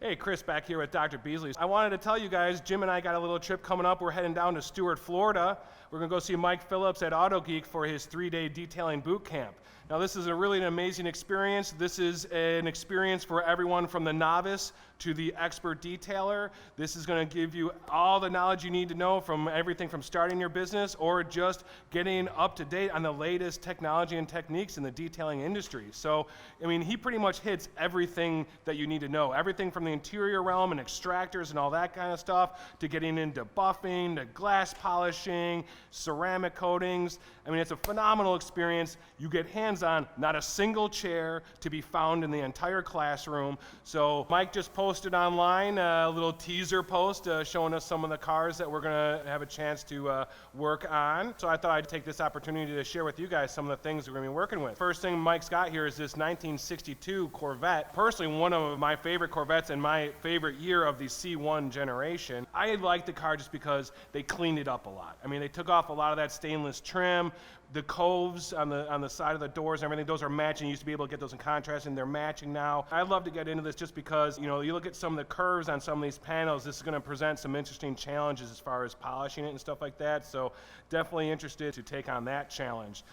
Hey, Chris back here with Dr. Beasley. I wanted to tell you guys, Jim and I got a little trip coming up. We're heading down to Stuart, Florida. We're going to go see Mike Phillips at Autogeek for his 3-day detailing boot camp. Now, this is really an amazing experience. This is an experience for everyone from the novice to the expert detailer. This is going to give you all the knowledge you need to know from everything from starting your business or just getting up to date on the latest technology and techniques in the detailing industry. So, I mean, he pretty much hits everything that you need to know. Everything from the interior realm and extractors and all that kind of stuff to getting into buffing, to glass polishing, ceramic coatings. I mean, it's a phenomenal experience. You get hands-on, not a single chair to be found in the entire classroom. So Mike just posted online a little teaser post showing us some of the cars that we're going to have a chance to work on. So I thought I'd take this opportunity to share with you guys some of the things we're going to be working with. First thing Mike's got here is this 1962 Corvette. Personally, one of my favorite Corvettes and my favorite year of the C1 generation. I like the car just because they cleaned it up a lot. I mean, they took off a lot of that stainless trim. The coves on the side of the doors and everything, those are matching. You used to be able to get those in contrast, and they're matching now. I'd love to get into this just because, you know, you look at some of the curves on some of these panels, this is going to present some interesting challenges as far as polishing it and stuff like that. So definitely interested to take on that challenge.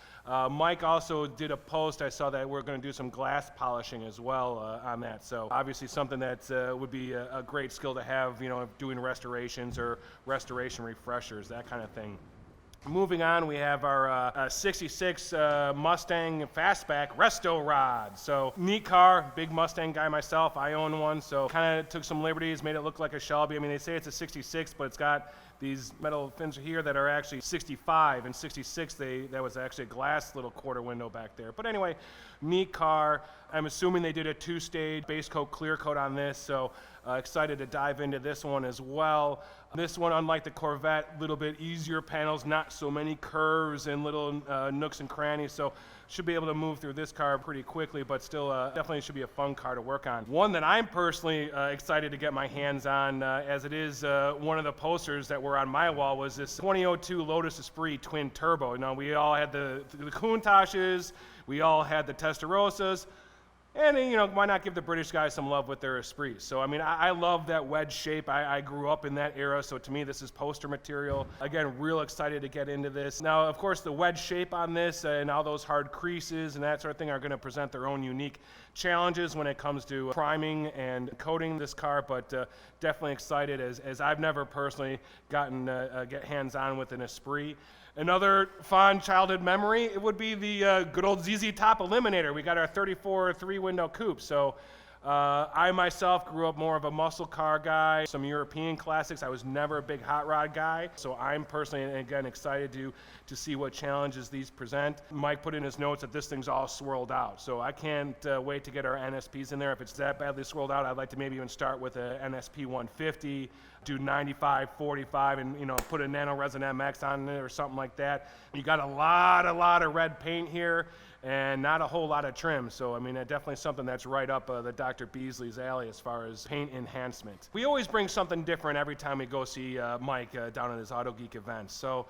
Mike also did a post. I saw that we're going to do some glass polishing as well on that. So obviously something that would be a great skill to have, you know, doing restorations or restoration refreshers, that kind of thing. Moving on, we have our 66 Mustang Fastback Resto Rod. So neat car, big Mustang guy myself. I own one, so kind of took some liberties, made it look like a Shelby. I mean, they say it's a 66, but it's got these metal fins here that are actually 65. And 66, that was actually a glass little quarter window back there. But anyway, neat car. I'm assuming they did a 2-stage base coat, clear coat on this, so excited to dive into this one as well. This one, unlike the Corvette, a little bit easier panels, not so many curves and little nooks and crannies, so should be able to move through this car pretty quickly, but still definitely should be a fun car to work on. One that I'm personally excited to get my hands on, as it is one of the posters that were on my wall, was this 2002 Lotus Esprit twin turbo. Now, we all had the Countachs, we all had the Testarossas, and, you know, why not give the British guys some love with their Esprits? So, I mean, I love that wedge shape. I grew up in that era, so to me, this is poster material. Again, real excited to get into this. Now, of course, the wedge shape on this and all those hard creases and that sort of thing are going to present their own unique challenges when it comes to priming and coating this car, but definitely excited as I've never personally gotten get hands-on with an Esprit. Another fond childhood memory, it would be the good old ZZ Top Eliminator. We got our 34 3-window coupe. So I myself grew up more of a muscle car guy, some European classics. I was never a big hot rod guy. So I'm personally, again, excited to see what challenges these present. Mike put in his notes that this thing's all swirled out. So I can't wait to get our NSPs in there. If it's that badly swirled out, I'd like to maybe even start with a NSP 150, do 95, 45, and, you know, put a Nano Resin MX on it or something like that. You got a lot of red paint here and not a whole lot of trim. So, I mean, definitely something that's right up the Dr. Beasley's alley as far as paint enhancement. We always bring something different every time we go see Mike down at his Autogeek events. So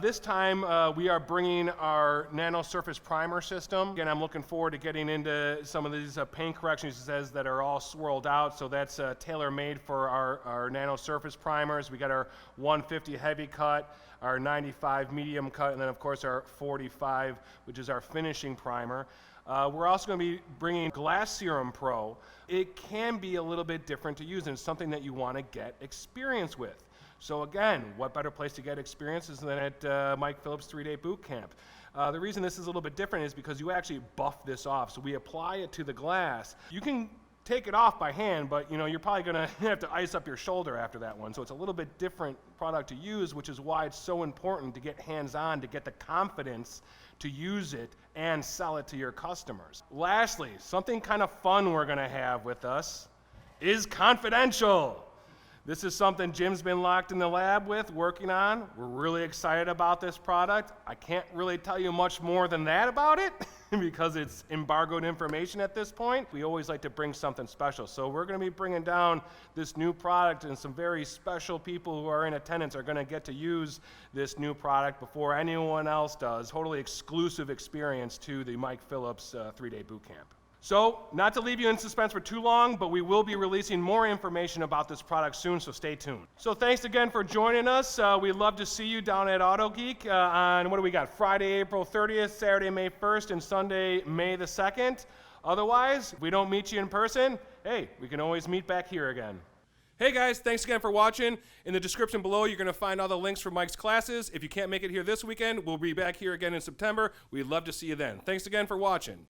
this time we are bringing our Nano Surface Primer system. Again, I'm looking forward to getting into some of these paint corrections, he says, that are all swirled out. So that's tailor-made for our Nano Surface Primers. We got our 150 heavy cut, our 95 medium cut, and then of course our 45, which is our finishing primer. We're also going to be bringing Glass Serum Pro. It can be a little bit different to use, and it's something that you want to get experience with. So again, what better place to get experience than at Mike Phillips 3-day boot camp? The reason this is a little bit different is because you actually buff this off. So we apply it to the glass. You can take it off by hand, but, you know, you're probably going to have to ice up your shoulder after that one. So it's a little bit different product to use, which is why it's so important to get hands-on, to get the confidence to use it and sell it to your customers. Lastly, something kind of fun we're going to have with us is confidential. This is something Jim's been locked in the lab with, working on. We're really excited about this product. I can't really tell you much more than that about it because it's embargoed information at this point. We always like to bring something special. So we're going to be bringing down this new product, and some very special people who are in attendance are going to get to use this new product before anyone else does. Totally exclusive experience to the Mike Phillips 3-day boot camp. So, not to leave you in suspense for too long, but we will be releasing more information about this product soon, so stay tuned. So thanks again for joining us. We'd love to see you down at Autogeek on, what do we got, Friday, April 30th, Saturday, May 1st, and Sunday, May the 2nd. Otherwise, if we don't meet you in person, hey, we can always meet back here again. Hey guys, thanks again for watching. In the description below, you're going to find all the links for Mike's classes. If you can't make it here this weekend, we'll be back here again in September. We'd love to see you then. Thanks again for watching.